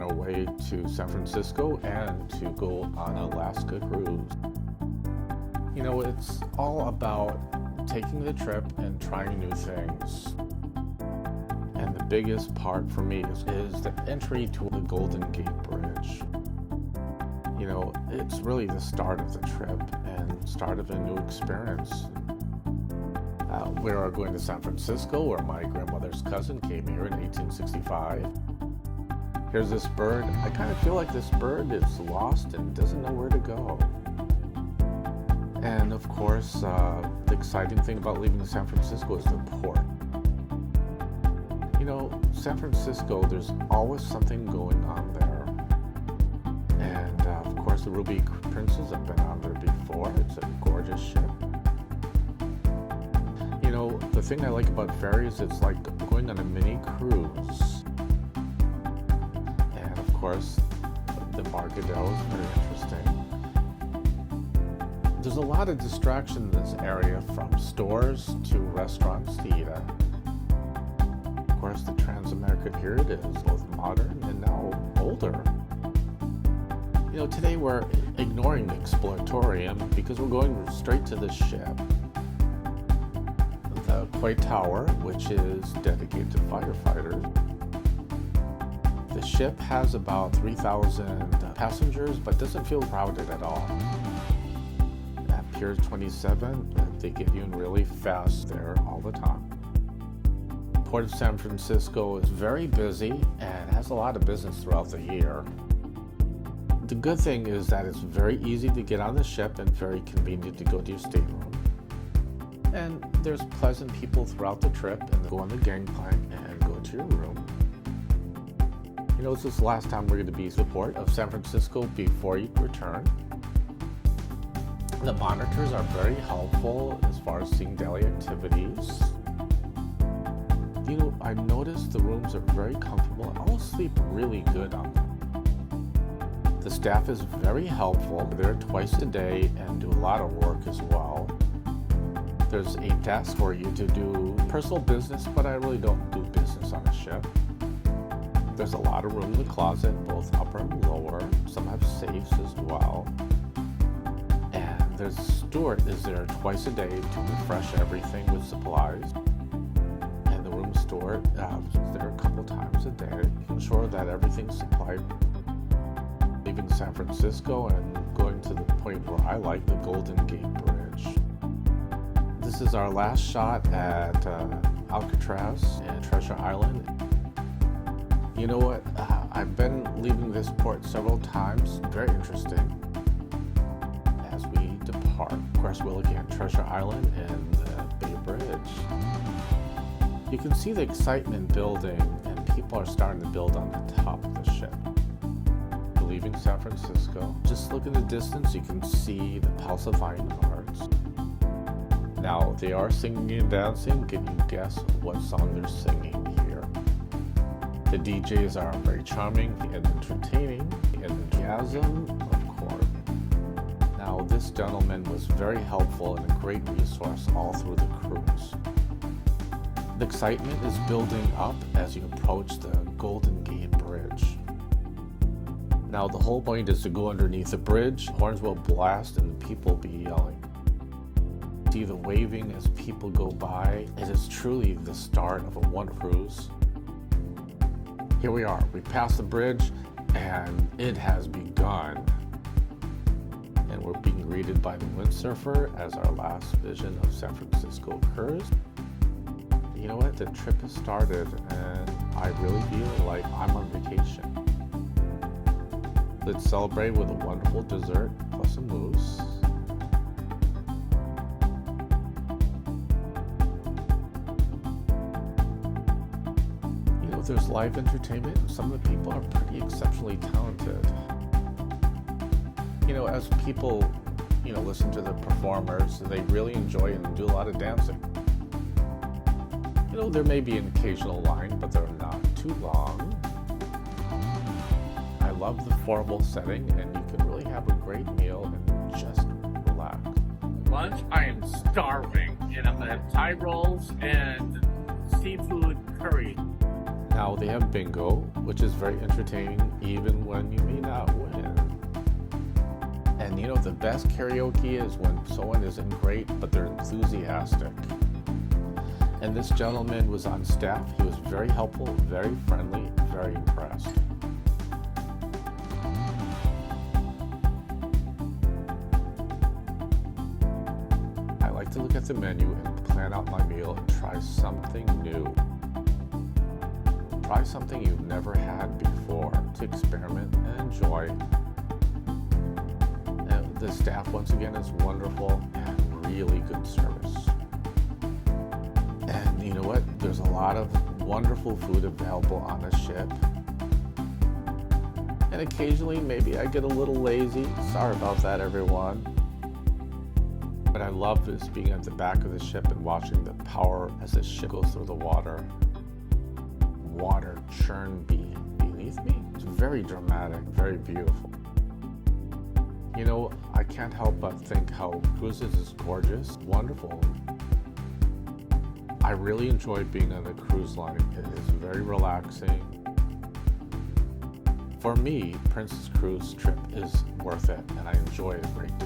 on our way to San Francisco and to go on an Alaska cruise. You know, it's all about taking the trip and trying new things. And the biggest part for me is the entry to the Golden Gate Bridge. You know, it's really the start of the trip and start of a new experience. We are going to San Francisco, where my grandmother's cousin came here in 1865. Here's this bird. I kind of feel like this bird is lost and doesn't know where to go. And of course, the exciting thing about leaving San Francisco is the port. You know, San Francisco, there's always something going on there. And of course, the Ruby Princess, I've been on there before. It's a gorgeous ship. You know, the thing I like about Ferry is it's like going on a mini cruise. And of course, the Margadel is very interesting. There's a lot of distraction in this area, from stores to restaurants to eat at. Of course, the Transamerica here it is, both modern and now older. You know, today we're ignoring the exploratorium because we're going straight to the ship. The Quay Tower, which is dedicated to firefighters. The ship has about 3,000 passengers, but doesn't feel crowded at all. At Pier 27, they get you in really fast there all the time. Port of San Francisco is very busy and has a lot of business throughout the year. The good thing is that it's very easy to get on the ship and very convenient to go to your stateroom. And there's pleasant people throughout the trip, and go on the gangplank and go to your room. You know, this is the last time we're going to be at the port of San Francisco before you return. The monitors are very helpful as far as seeing daily activities. You know, I noticed the rooms are very comfortable. I'll sleep really good on them. The staff is very helpful. They're there twice a day and do a lot of work as well. There's a desk for you to do personal business, but I really don't do business on a ship. There's a lot of room in the closet, both upper and lower. Some have safes as well. And there's a steward is there twice a day to refresh everything with supplies. And the room steward is there a couple times a day to ensure that everything's supplied. Leaving San Francisco and going to the point where I like, the Golden Gate Bridge. This is our last shot at Alcatraz and Treasure Island. You know what? I've been leaving this port several times. Very interesting. As we depart, of course, we're looking at Treasure Island and the Bay Bridge. You can see the excitement building, and people are starting to build on the top of the ship. We're leaving San Francisco. Just look in the distance, you can see the Palace of Fine Arts. Now, they are singing and dancing. Can you guess what song they're singing here? The DJs are very charming and entertaining. Enthusiasm, of course. Now, this gentleman was very helpful and a great resource all through the cruise. The excitement is building up as you approach the Golden Gate Bridge. Now, the whole point is to go underneath the bridge. Horns will blast and people will be yelling. See the waving as people go by. It is truly the start of a wonderful cruise. Here we are. We passed the bridge and it has begun. And we're being greeted by the windsurfer as our last vision of San Francisco occurs. You know what? The trip has started and I really feel like I'm on vacation. Let's celebrate with a wonderful dessert plus a mousse. There's live entertainment, and some of the people are pretty exceptionally talented. You know, as people, listen to the performers, they really enjoy and do a lot of dancing. You know, there may be an occasional line, but they're not too long. I love the formal setting, and you can really have a great meal and just relax. Lunch, I am starving, and I'm gonna have Thai rolls and seafood curry. Now they have bingo, which is very entertaining even when you may not win. And you know, the best karaoke is when someone isn't great, but they're enthusiastic. And this gentleman was on staff. He was very helpful, very friendly, very impressed. I like to look at the menu and plan out my meal and try something new. Try something you've never had before to experiment and enjoy. And the staff, once again, is wonderful and really good service. And you know what? There's a lot of wonderful food available on a ship. And occasionally, maybe I get a little lazy. Sorry about that, everyone. But I love this being at the back of the ship and watching the power as the ship goes through the water. Water churn beneath me. It's very dramatic, very beautiful. You know, I can't help but think how cruises is gorgeous, wonderful. I really enjoy being on a cruise line. It is very relaxing. For me, Princess Cruise trip is worth it, and I enjoy a great deal.